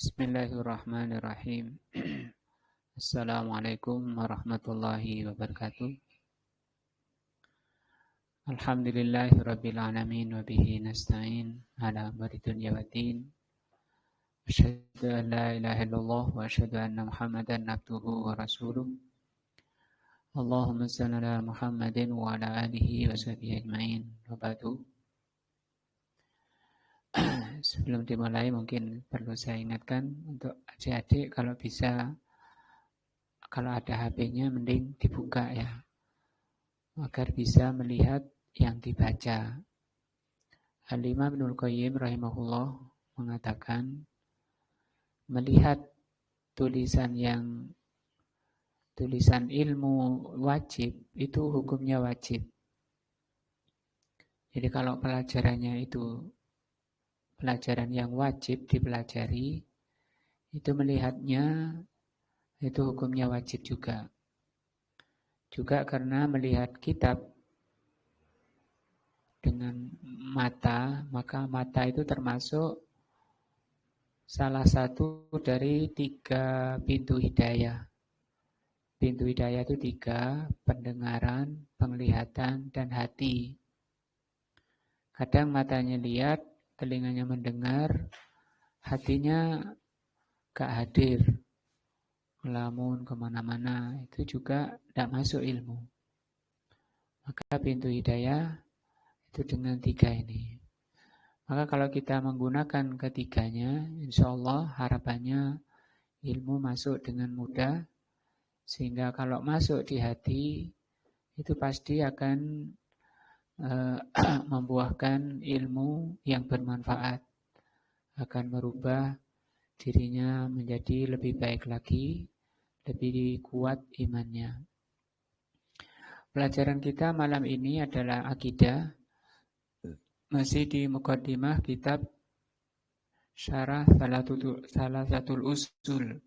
Bismillahirrahmanirrahim. Assalamualaikum warahmatullahi wabarakatuh. Alhamdulillahirabbil alamin wa bihi nasta'in ala amri dunya waddin. Asyhadu an la ilaha illallah wa asyhadu anna Muhammadan abduhu wa rasuluh. Allahumma shalli ala Muhammadin wa ala alihi wa sahbihi ajmain. Wa ba'du. Sebelum dimulai mungkin perlu saya ingatkan untuk adik-adik kalau bisa, kalau ada HP-nya mending dibuka ya, agar bisa melihat yang dibaca. Al-Imam Ibnul Qayyim rahimahullah mengatakan, melihat tulisan ilmu wajib itu hukumnya wajib. Jadi kalau pelajarannya itu pelajaran yang wajib dipelajari, itu melihatnya itu hukumnya wajib juga. Juga karena melihat kitab dengan mata, maka mata itu termasuk salah satu dari 3 pintu hidayah. Pintu hidayah itu 3, pendengaran, penglihatan, dan hati. Kadang matanya lihat, telinganya mendengar, hatinya gak hadir, melamun kemana-mana, itu juga tidak masuk ilmu. Maka pintu hidayah itu dengan 3 ini. Maka kalau kita menggunakan ketiganya, insya Allah harapannya ilmu masuk dengan mudah, sehingga kalau masuk di hati, itu pasti akan membuahkan ilmu yang bermanfaat, akan merubah dirinya menjadi lebih baik lagi, lebih kuat imannya. Pelajaran kita malam ini adalah akidah, masih di muqaddimah kitab Syarah Salasatul Usul,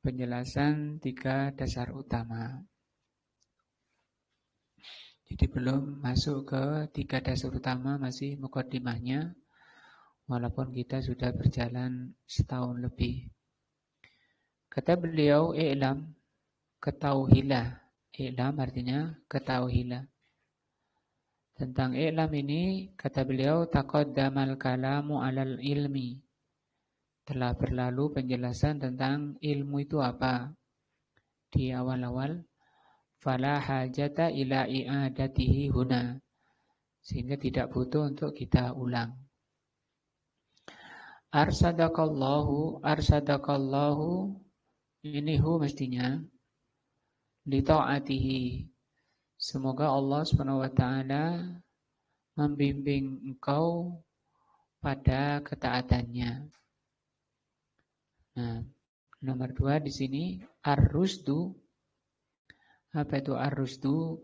penjelasan 3 dasar utama. Jadi belum masuk ke 3 dasar utama, masih muqaddimahnya, walaupun kita sudah berjalan setahun lebih. Kata beliau, i'lam, ketahuilah. I'lam artinya ketahuilah. Tentang i'lam ini, kata beliau, taqaddamal kalamu alal ilmi. Telah berlalu penjelasan tentang ilmu itu apa di awal-awal. Fala hajata ila i'adatihi huna. Sehingga tidak butuh untuk kita ulang. Arsadakallahu ini mestinya li ta'atihi. Semoga Allah SWT membimbing engkau pada ketaatannya. Nah, nomor 2 di sini ar-rusdu. Apa itu ar-rusdu?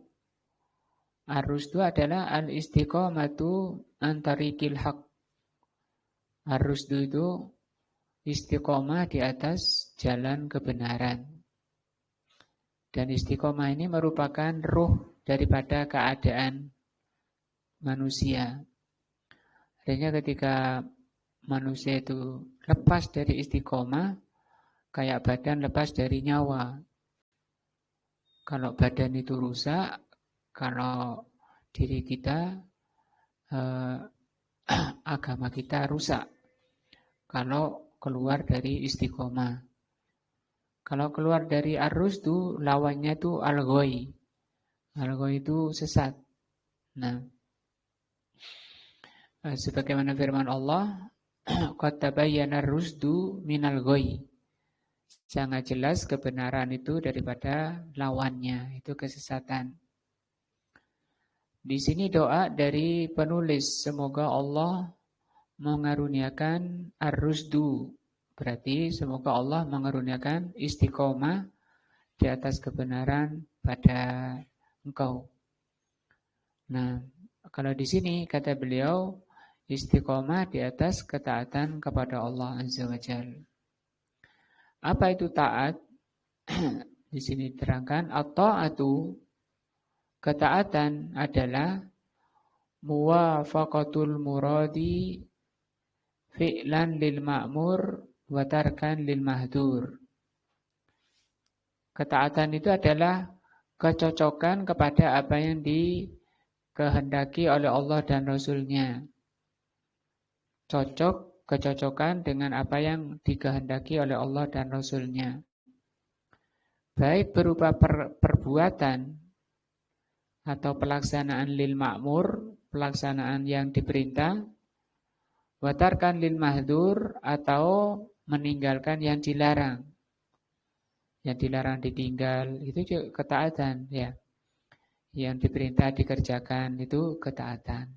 Ar-rusdu adalah al-istiqamatu antarikil haq. Ar-rusdu itu istiqomah di atas jalan kebenaran. Dan istiqomah ini merupakan ruh daripada keadaan manusia. Artinya ketika manusia itu lepas dari istiqomah, kayak badan lepas dari nyawa. Kalau badan itu rusak, kalau diri kita, agama kita rusak. Kalau keluar dari istiqomah. Kalau keluar dari ar-rusdu, lawannya itu al-ghoy. Al-ghoy itu sesat. Nah, sebagaimana firman Allah, qad tabayyana ar-rusdu minal ghoy. Sangat jelas kebenaran itu daripada lawannya, itu kesesatan. Di sini doa dari penulis, semoga Allah mengaruniakan ar-rusdu. Berarti semoga Allah mengaruniakan istiqomah di atas kebenaran pada engkau. Nah, kalau di sini kata beliau istiqomah di atas ketaatan kepada Allah Azza wa Jalla. Apa itu taat? Di sini diterangkan at-ta'atu, ketaatan adalah muwafaqatul muradi fi'lan lil ma'mur wa tarkan lil mahdur. Ketaatan itu adalah kecocokan kepada apa yang dikehendaki oleh Allah dan Rasul-Nya. Kecocokan dengan apa yang dikehendaki oleh Allah dan Rasul-Nya. Baik berupa perbuatan atau pelaksanaan lil ma'mur, pelaksanaan yang diperintah, watarkan lil mahdur atau meninggalkan yang dilarang. Yang dilarang ditinggal, itu juga ketaatan, ya. Yang diperintah dikerjakan, itu ketaatan.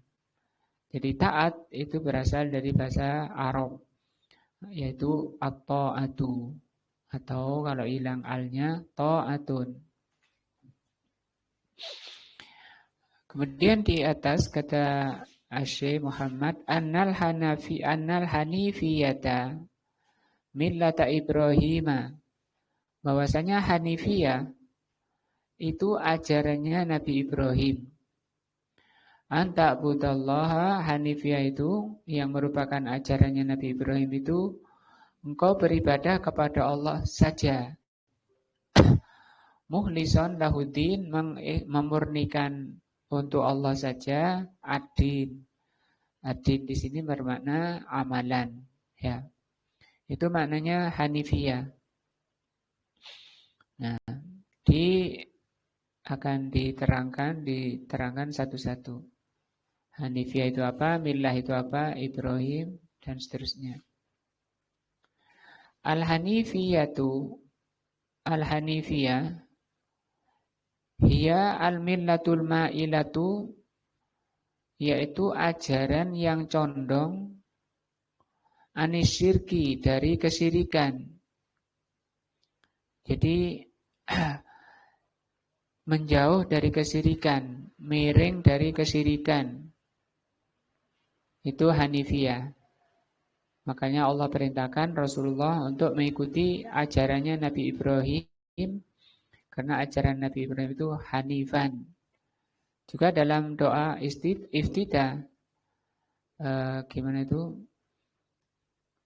Jadi taat itu berasal dari bahasa Arab, yaitu at-ta'atu. Atau kalau hilang alnya, ta'atun. Kemudian di atas kata Syekh Muhammad, annal hanifiyata millata Ibrahim. Bahwasanya Hanifiyah itu ajarannya Nabi Ibrahim. Anta budallaha, Hanifiyah itu yang merupakan ajarannya Nabi Ibrahim itu engkau beribadah kepada Allah saja. Muhlison lahudin, memurnikan untuk Allah saja, ad-din. Ad-din di sini bermakna amalan, ya. Itu maknanya Hanifiyah. Nah, akan diterangkan satu-satu. Hanifiyah itu apa, millah itu apa, Ibrahim, dan seterusnya. Al-Hanifiyah, hiya al-millatul ma'ilatu, yaitu ajaran yang condong anisyirki, dari kesyirikan. Jadi menjauh dari kesyirikan, miring dari kesyirikan. Itu Hanifiyah. Makanya Allah perintahkan Rasulullah untuk mengikuti ajarannya Nabi Ibrahim, karena ajaran Nabi Ibrahim itu Hanifan. Juga dalam doa iftitah, gimana itu?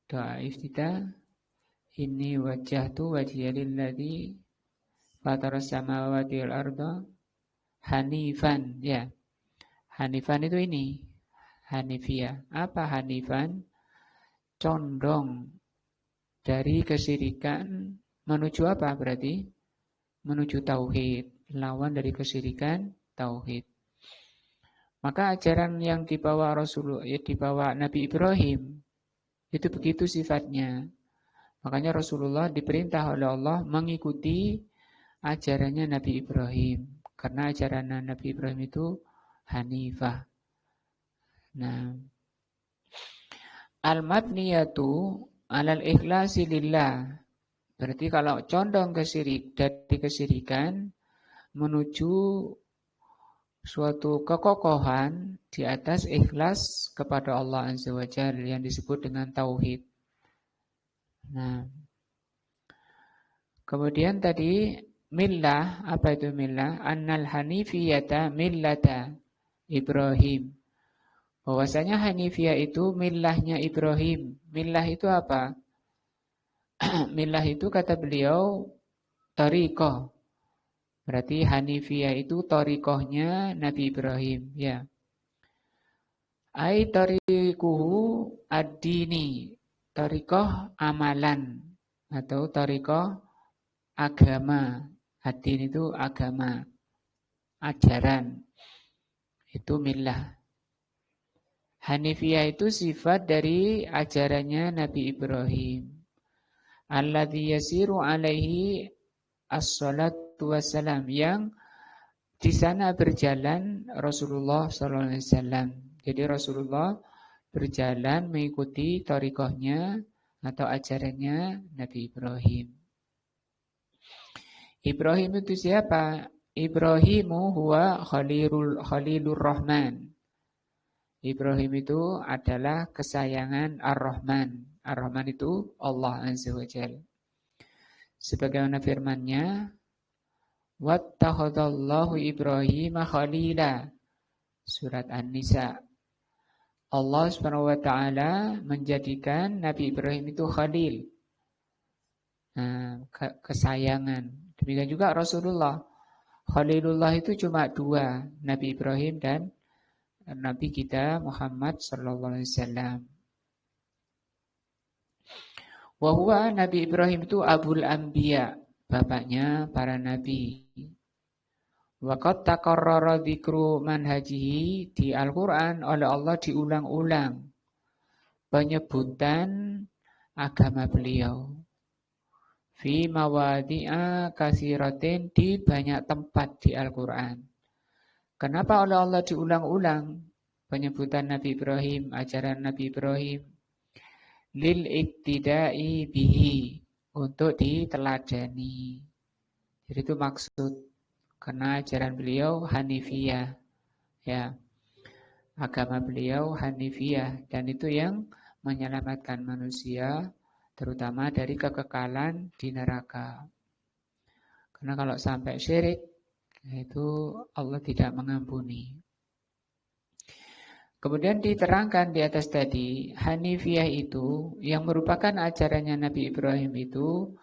Doa iftitah, inni wajjahtu wajhiya lilladzi fataras samawati wal arda hanifan, ya. Hanifan itu ini, Hanifiyah. Apa Hanifan? Condong dari kesyirikan menuju apa berarti? Menuju tauhid, lawan dari kesyirikan tauhid. Maka ajaran yang dibawa Rasulullah, dibawa Nabi Ibrahim, itu begitu sifatnya. Makanya Rasulullah diperintah oleh Allah mengikuti ajarannya Nabi Ibrahim. Karena ajaran Nabi Ibrahim itu Hanifah. Nah, al-mabniyatu alal ikhlasi lillah. Berarti kalau condong dari kesyirikan menuju suatu kekokohan di atas ikhlas kepada Allah Azza wa Jalla yang disebut dengan tauhid. Nah, kemudian tadi millah, apa itu millah? Annal hanifiyata millata Ibrahim. Bahwasanya Hanifiyah itu millahnya Ibrahim. Millah itu apa? Millah itu kata beliau thariqah. Berarti Hanifiyah itu thariqahnya Nabi Ibrahim, ya. Ai thariquhu ad-dini. Thariqah amalan atau thariqah agama. Ad-din itu agama, ajaran. Itu millah. Hanifiyah itu sifat dari ajarannya Nabi Ibrahim. Alladzi yasiru alaihi as-salatu wassalam, yang di sana berjalan Rasulullah sallallahu alaihi wasallam. Jadi Rasulullah berjalan mengikuti thariqahnya atau ajarannya Nabi Ibrahim. Ibrahim itu siapa? Ibrahimu huwa Khalilur Rahman. Ibrahim itu adalah kesayangan Ar-Rahman. Ar-Rahman itu Allah Azza wa Jalla. Sebagaimana firman-Nya, wattakhadallahu Ibrahim khalila. Surat An-Nisa. Allah Subhanahu wa taala menjadikan Nabi Ibrahim itu khalil. Nah, kesayangan. Demikian juga Rasulullah. Khalilullah itu cuma dua, Nabi Ibrahim dan Nabi kita Muhammad sallallahu alaihi wasallam. Wa huwa Nabi Ibrahim itu Abul Anbiya, bapaknya para nabi. Waqad taqarrara dzikru manhajihi di Al-Qur'an oleh Allah diulang-ulang penyebutan agama beliau. Fi mawadi'a katsiratin di banyak tempat di Al-Qur'an. Kenapa oleh Allah diulang-ulang penyebutan Nabi Ibrahim, ajaran Nabi Ibrahim? Lil iktidai bihi, untuk diteladani. Jadi itu maksud, karena ajaran beliau Hanifiyah, ya, agama beliau Hanifiyah, dan itu yang menyelamatkan manusia, terutama dari kekekalan di neraka. Karena kalau sampai syirik, itu Allah tidak mengampuni. Kemudian diterangkan di atas tadi, Hanifiyah itu yang merupakan ajarannya Nabi Ibrahim itu,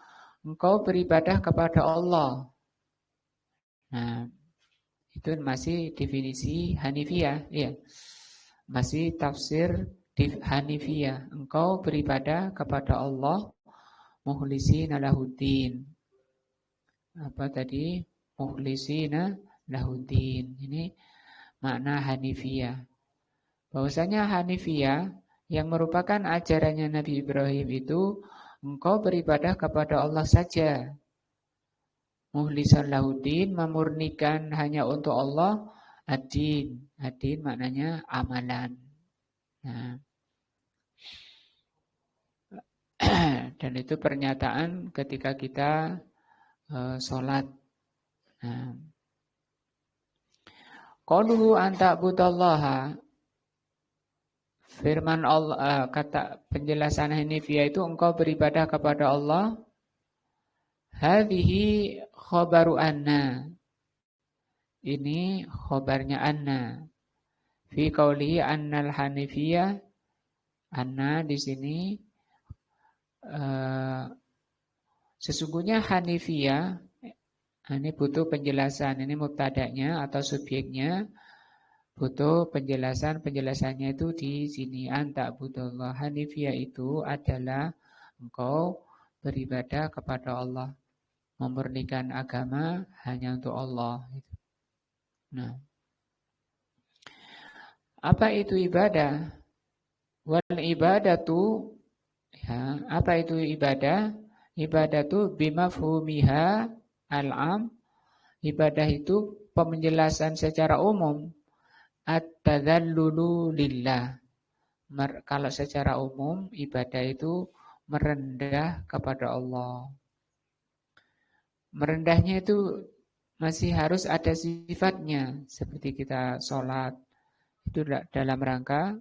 engkau beribadah kepada Allah. Nah, itu masih definisi Hanifiyah, ya. Masih tafsir Hanifiyah. Engkau beribadah kepada Allah, mukhlisina lahuddin. Apa tadi? Mukhlisina lahuddin. Ini makna Hanifiyah. Bahwasanya Hanifiyah yang merupakan ajarannya Nabi Ibrahim itu, engkau beribadah kepada Allah saja. Mukhlisan lahuddin, memurnikan hanya untuk Allah, ad-din. Ad-din maknanya amalan. Nah. Dan itu pernyataan ketika kita sholat. Nah. Qauluhu anta budallaha, firman Allah, kata penjelasan Hanifiyah itu engkau beribadah kepada Allah. Hadhihi khobaru anna, ini khobarnya anna. Fi qawlihi annal Hanifiyah, anna di sini sesungguhnya Hanifiyah, ini butuh penjelasan, ini mubtada'nya atau subjeknya butuh penjelasan. Penjelasannya itu di sini, anta budullah. Hanifiyah itu adalah engkau beribadah kepada Allah, memurnikan agama hanya untuk Allah. Nah, apa itu ibadah? Wal ibadatu, ya, apa itu ibadah? Ibadatu bimafhumiha al-am. Ibadah itu penjelasan secara umum. At-tadzallulu lillah. Kalau secara umum, ibadah itu merendah kepada Allah. Merendahnya itu masih harus ada sifatnya. Seperti kita sholat. Itu dalam rangka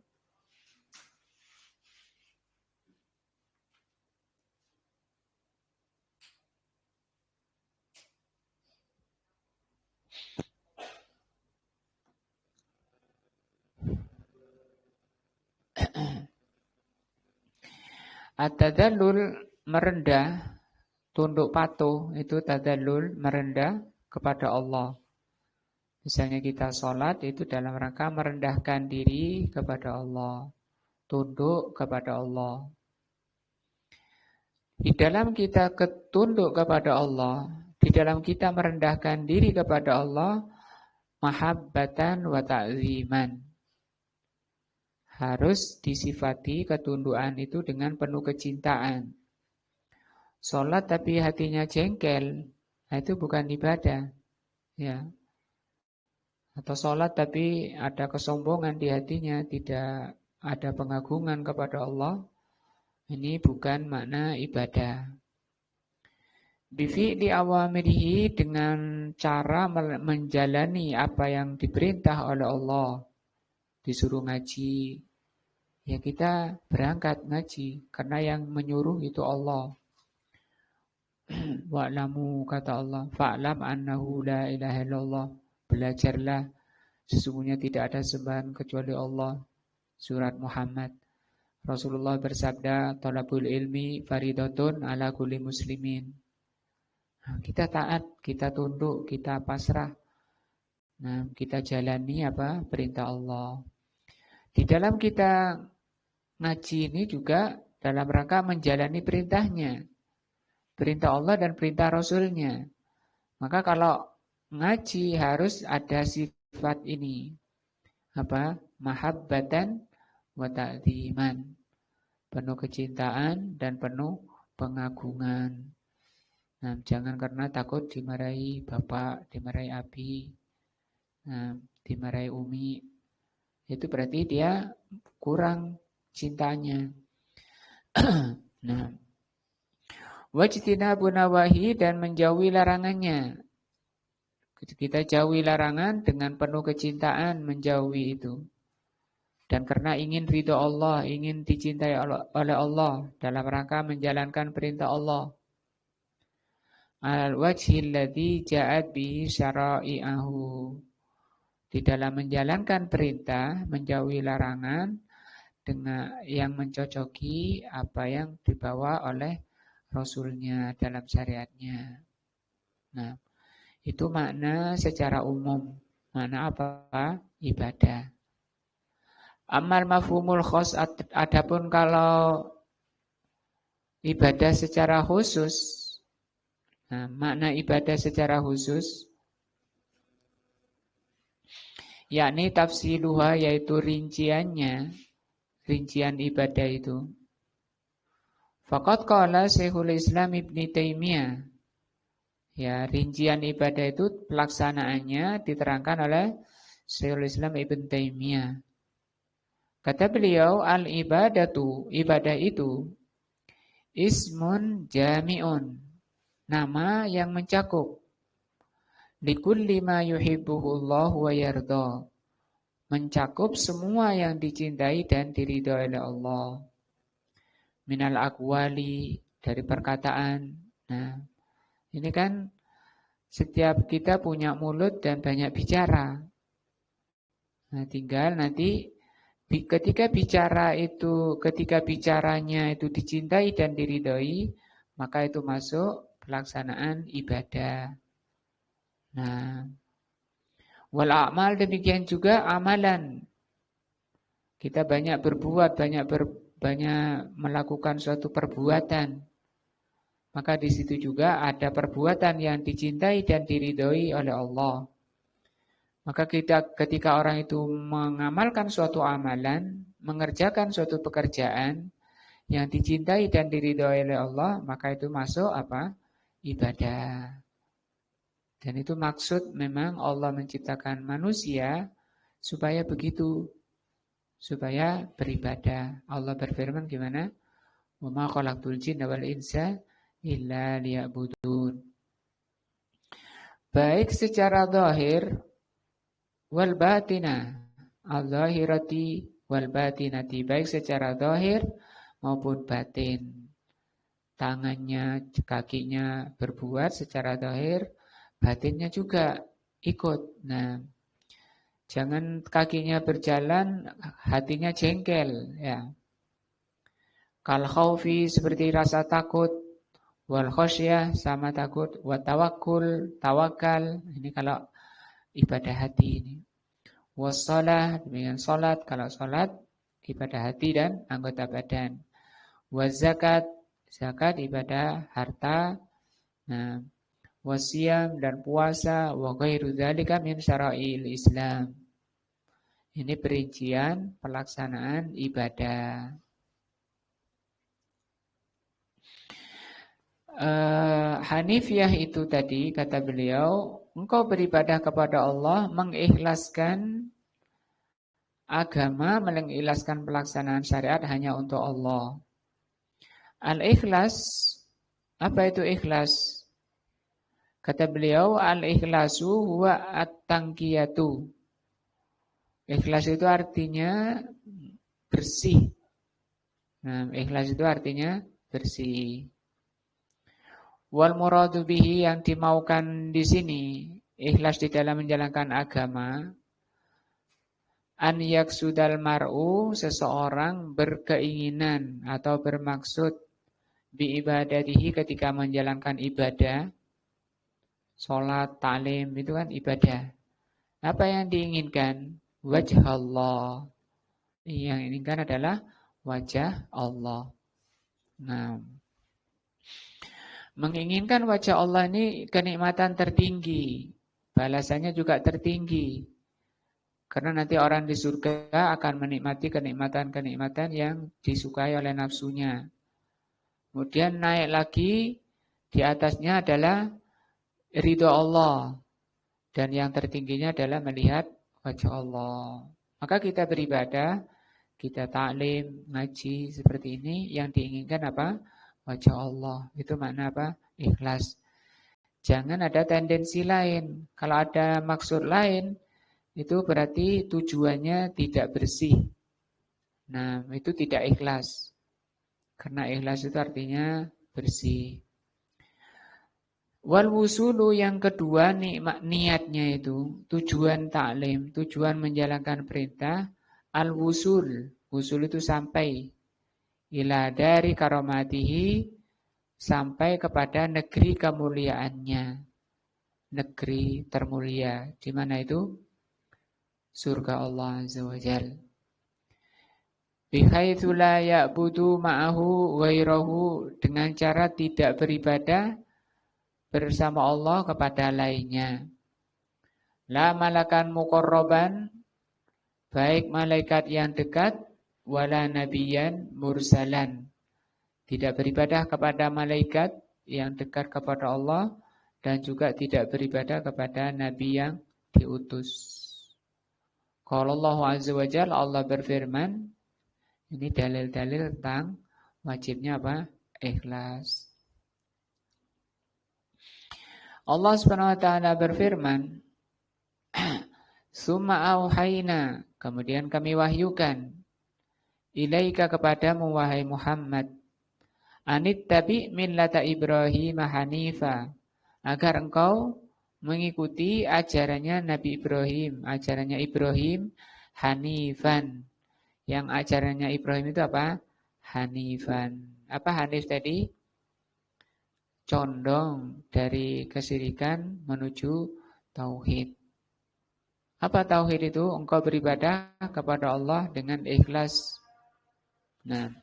at-tadzallul, merendah, tunduk patuh, itu tadzallul, merendah kepada Allah. Misalnya kita sholat itu dalam rangka merendahkan diri kepada Allah, tunduk kepada Allah. Di dalam kita ketunduk kepada Allah, di dalam kita merendahkan diri kepada Allah, mahabbatan wa ta'ziman. Harus disifati ketundukan itu dengan penuh kecintaan. Sholat tapi hatinya jengkel, nah itu bukan ibadah. Ya. Atau sholat tapi ada kesombongan di hatinya, tidak ada pengagungan kepada Allah. Ini bukan makna ibadah. Bifi'li awamirihi, dengan cara menjalani apa yang diperintah oleh Allah. Disuruh ngaji, ya kita berangkat ngaji, karena yang menyuruh itu Allah. Wa'lamu, kata Allah, fa'lam annahu la ilaha illallah. Belajarlah, sesungguhnya tidak ada sembahan kecuali Allah. surat Muhammad. Rasulullah bersabda, "Thalabul ilmi faridatun ala kulli muslimin." Nah, kita taat, kita tunduk, kita pasrah. Nah, kita jalani apa? Perintah Allah. Di dalam kita ngaji ini juga dalam rangka menjalani perintahnya. Perintah Allah dan perintah Rasulnya. Maka kalau ngaji harus ada sifat ini. Apa? Mahabbatan wa ta'ziman. Penuh kecintaan dan penuh pengagungan. Nah, jangan karena takut dimarahi bapak, dimarahi abi, nah, dimarahi umi. Itu berarti dia kurang cintanya. Nah, wajtinabu nawahi dan menjauhi larangannya. Kita jauhi larangan dengan penuh kecintaan menjauhi itu. Dan karena ingin ridho Allah, ingin dicintai oleh Allah dalam rangka menjalankan perintah Allah. Al-wajhil ladzi ja'at bihi syara'i'ahu. Di dalam menjalankan perintah, menjauhi larangan dengan yang mencocoki apa yang dibawa oleh Rasulnya dalam syariatnya. Nah, itu makna secara umum. Makna apa? Ibadah. Amal mafhumul khos, adapun kalau ibadah secara khusus, nah, makna ibadah secara khusus, yakni tafsiluha, yaitu rinciannya, rincian ibadah itu. Faqad qala Syekhul Islam Ibnu Taimiyah. Ya, rincian ibadah itu pelaksanaannya diterangkan oleh Syekhul Islam Ibnu Taimiyah. Kata beliau, al-ibadatu, ibadah itu ismun jami'un, nama yang mencakup likulli ma yuhibbuhullah wa yarda, mencakup semua yang dicintai dan diridhoi oleh Allah. Minal aqwali, dari perkataan. Nah, ini kan setiap kita punya mulut dan banyak bicara. Nah, tinggal nanti ketika bicaranya itu dicintai dan diridhoi, maka itu masuk pelaksanaan ibadah. Nah, wal a'mal, demikian juga amalan. Kita banyak berbuat, banyak melakukan suatu perbuatan. Maka di situ juga ada perbuatan yang dicintai dan diridhoi oleh Allah. Maka ketika orang itu mengamalkan suatu amalan, mengerjakan suatu pekerjaan yang dicintai dan diridhoi oleh Allah, maka itu masuk apa? Ibadah. Dan itu maksud memang Allah menciptakan manusia supaya begitu, supaya beribadah. Allah berfirman gimana? Wa ma khalaqtul jinna wal insa illa liya'budun. Baik secara zahir wal batina, al-zahirati wal batinati, baik secara zahir maupun batin. Tangannya, kakinya berbuat secara zahir, batinnya juga ikut. Nah, jangan kakinya berjalan, hatinya jengkel, ya. Kal khaufi, seperti rasa takut, wal khosyah, sama takut, wa tawakkul, tawakal, ini kalau ibadah hati ini. Wassalah, demikian salat, kalau salat ibadah hati dan anggota badan. Wazakat, zakat ibadah harta. Nah, wasiyam, dan puasa, wa ghairu dzalika min syara'il Islam. Ini perincian pelaksanaan ibadah. Hanifiyah itu tadi kata beliau, engkau beribadah kepada Allah, mengikhlaskan agama, mengikhlaskan pelaksanaan syariat hanya untuk Allah. Al-ikhlas, apa itu ikhlas? Kata beliau, al-ikhlasu huwa at-tangkiyatu. Ikhlas itu artinya bersih. Nah, ikhlas itu artinya bersih. Wal muradu bihi, yang dimaukan di sini, ikhlas di dalam menjalankan agama, An yaksudal mar'u, seseorang berkeinginan atau bermaksud bi ibadatihi ketika menjalankan ibadah, sholat, ta'lim, itu kan ibadah. Apa yang diinginkan? Wajah Allah. Yang diinginkan adalah wajah Allah. Nah, menginginkan wajah Allah ini kenikmatan tertinggi. Balasannya juga tertinggi. Karena nanti orang di surga akan menikmati kenikmatan-kenikmatan yang disukai oleh nafsunya. Kemudian naik lagi, di atasnya adalah ridho Allah. Dan yang tertingginya adalah melihat wajah Allah. Maka kita beribadah, kita taklim, ngaji seperti ini, yang diinginkan apa? Wajah Allah. Itu makna apa? Ikhlas. Jangan ada tendensi lain. Kalau ada maksud lain, itu berarti tujuannya tidak bersih. Nah, itu tidak ikhlas. Karena ikhlas itu artinya bersih. Wal wusulu yang kedua niatnya itu tujuan taklim, tujuan menjalankan perintah. Al wusul, wusul itu sampai ila dari karomatihi, sampai kepada negeri kemuliaannya, negeri termulia. Di mana itu? Surga Allah Azza wa Jalla. Bihaitsu la ya'budu ma'ahu ghairahu, dengan cara tidak beribadah bersama Allah kepada lainnya. La malakan muqarraban, baik malaikat yang dekat, wala nabiyan mursalan. Tidak beribadah kepada malaikat yang dekat kepada Allah, dan juga tidak beribadah kepada nabi yang diutus. Qala Allah Azza wa Jalla, Allah berfirman, ini dalil-dalil tentang wajibnya apa? Ikhlas. Allah Subhanahu wa taala berfirman, "Tsumma auhayna", kemudian kami wahyukan, "ilaika", kepadamu wahai Muhammad, "anittabi millata Ibrahim hanifa", agar engkau mengikuti ajarannya Nabi Ibrahim, ajarannya Ibrahim hanifan. Yang ajarannya Ibrahim itu apa? Hanifan. Apa hanif tadi? Condong dari kesyirikan menuju tauhid. Apa tauhid itu? Engkau beribadah kepada Allah dengan ikhlas. Nah,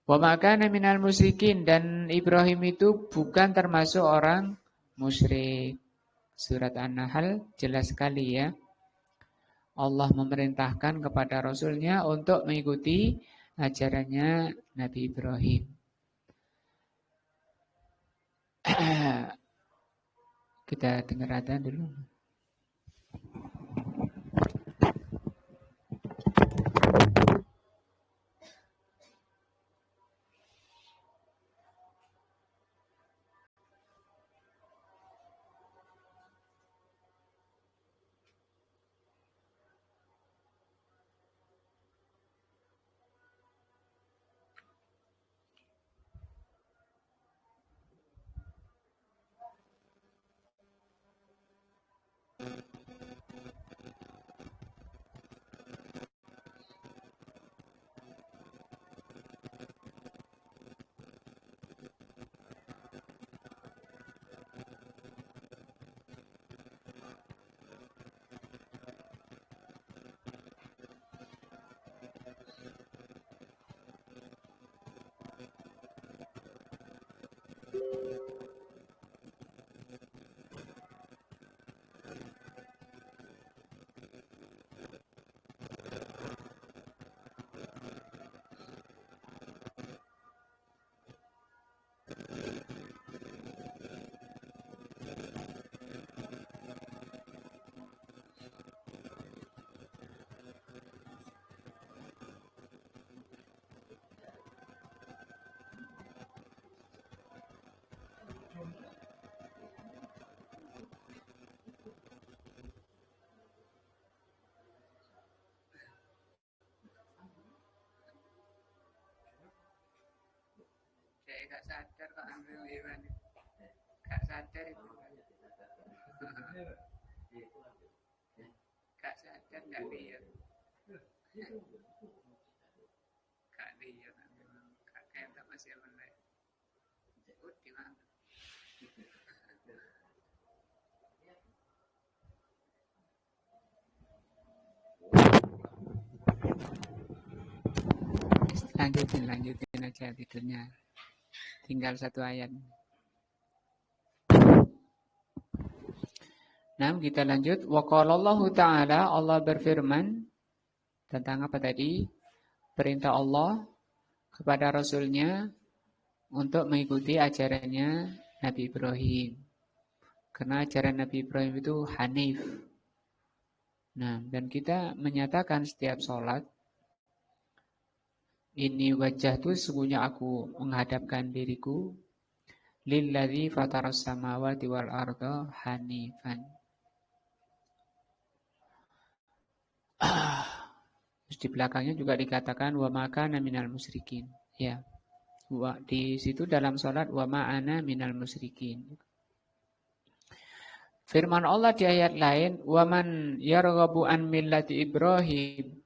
wa makana minal musyrikin, dan Ibrahim itu bukan termasuk orang musyrik. Surat An-Nahl jelas sekali ya. Allah memerintahkan kepada Rasulnya untuk mengikuti ajarannya Nabi Ibrahim. Kita dengar adzan dulu. Saya gak sadar kok ambil hewan. Gak sadar itu. Gak sadar, gak lihat. Kak dia kakek tak masih apa lanjutin aja tidurnya. Tinggal satu ayat. Nah, kita lanjut. Wa qalallahu ta'ala, Allah berfirman tentang apa tadi? Perintah Allah kepada Rasulnya untuk mengikuti ajarannya Nabi Ibrahim. Karena ajaran Nabi Ibrahim itu Hanif. Nah, dan kita menyatakan setiap sholat, ini wajah itu sesungguhnya aku menghadapkan diriku lilladzi fataras samawati wal arda hanifan. Terus di belakangnya juga dikatakan wa makana minal musyrikin. Ya. Di situ dalam sholat wa ma'ana minal musyrikin. Firman Allah di ayat lain, wa man yarghabu an millati Ibrahim.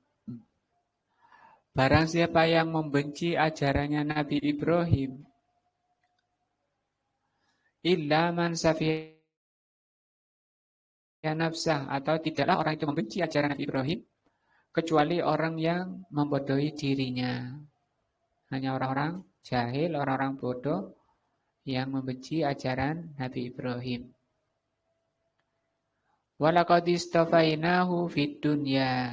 Barang siapa yang membenci ajarannya Nabi Ibrahim, illa man safiya nafsah, atau tidaklah orang itu membenci ajaran Nabi Ibrahim kecuali orang yang membodohi dirinya. Hanya orang-orang jahil, orang-orang bodoh yang membenci ajaran Nabi Ibrahim. Walaqad istafainahu fid dunya.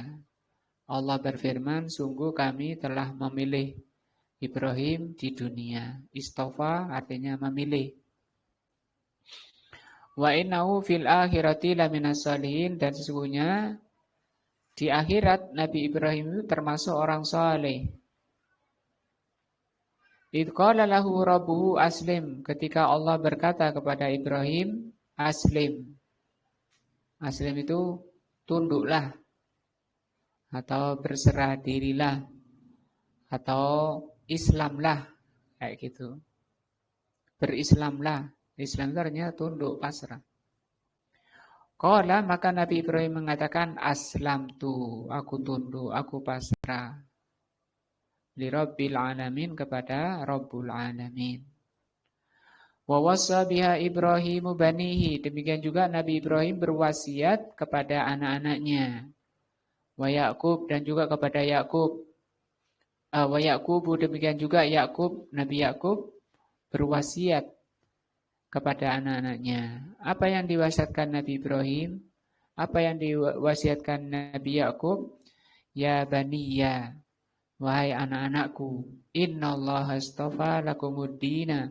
Allah berfirman, sungguh kami telah memilih Ibrahim di dunia. Istafa artinya memilih. Wa innahu fil akhirati laminas shalihin, dan sesungguhnya di akhirat Nabi Ibrahim itu termasuk orang saleh. Idh qala lahu rabbuhu aslim, ketika Allah berkata kepada Ibrahim, aslim. Aslim itu tunduklah, atau berserah dirilah, atau Islamlah, kayak gitu. Berislamlah. Islam itu artinya tunduk, pasrah. Qala, maka Nabi Ibrahim mengatakan, aslamtu, aku tunduk, aku pasrah. Li Rabbil alamin, kepada Rabbul alamin. Wa wassa biha Ibrahimu banihi, demikian juga Nabi Ibrahim berwasiat kepada anak-anaknya. Wa Ya'qub, dan juga kepada Ya'qub. Wa Ya'qubu, demikian juga Ya'qub, Nabi Ya'qub berwasiat kepada anak-anaknya. Apa yang diwasiatkan Nabi Ibrahim? Apa yang diwasiatkan Nabi Ya'qub? Ya baniya, wahai anak-anakku, innallaha astafa lakumuddina,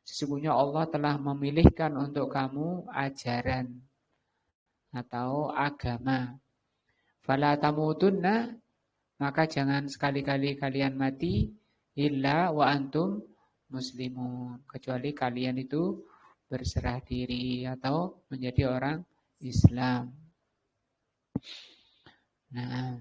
sesungguhnya Allah telah memilihkan untuk kamu ajaran atau agama. Fala tamutunna, maka jangan sekali-kali kalian mati, illa wa antum muslimun, kecuali kalian itu berserah diri atau menjadi orang Islam. Nah,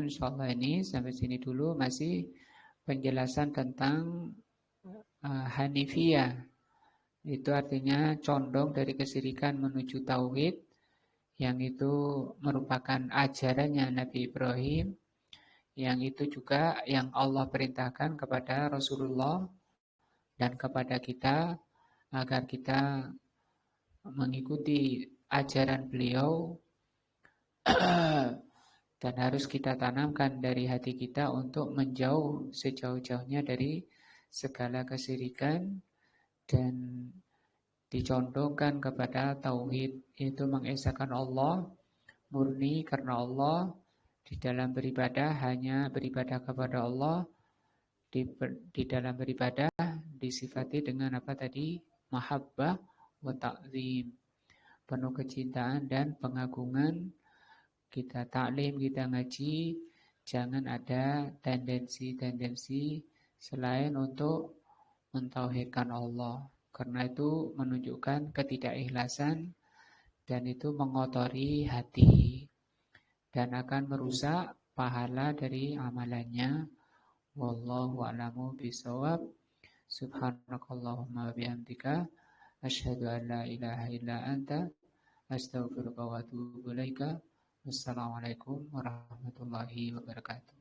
insyaallah ini sampai sini dulu, masih penjelasan tentang Hanifiyah. Itu artinya condong dari kesyirikan menuju tauhid, yang itu merupakan ajarannya Nabi Ibrahim, yang itu juga yang Allah perintahkan kepada Rasulullah dan kepada kita, agar kita mengikuti ajaran beliau dan harus kita tanamkan dari hati kita untuk menjauh sejauh-jauhnya dari segala kesyirikan dan dicondongkan kepada tauhid, itu mengesahkan Allah murni karena Allah. Di dalam beribadah hanya beribadah kepada Allah. Di dalam beribadah disifati dengan apa tadi? Mahabbah wa ta'zim, penuh kecintaan dan pengagungan. Kita taklim, kita ngaji, jangan ada tendensi-tendensi selain untuk mentauhidkan Allah. Karena itu menunjukkan ketidakikhlasan dan itu mengotori hati dan akan merusak pahala dari amalannya. Wallahu a'lamu bishawab. Subhanakallahumma wa bihamdika asyhadu an la ilaha illa anta astaghfiruka wa atubu ilaika. Wassalamualaikum warahmatullahi wabarakatuh.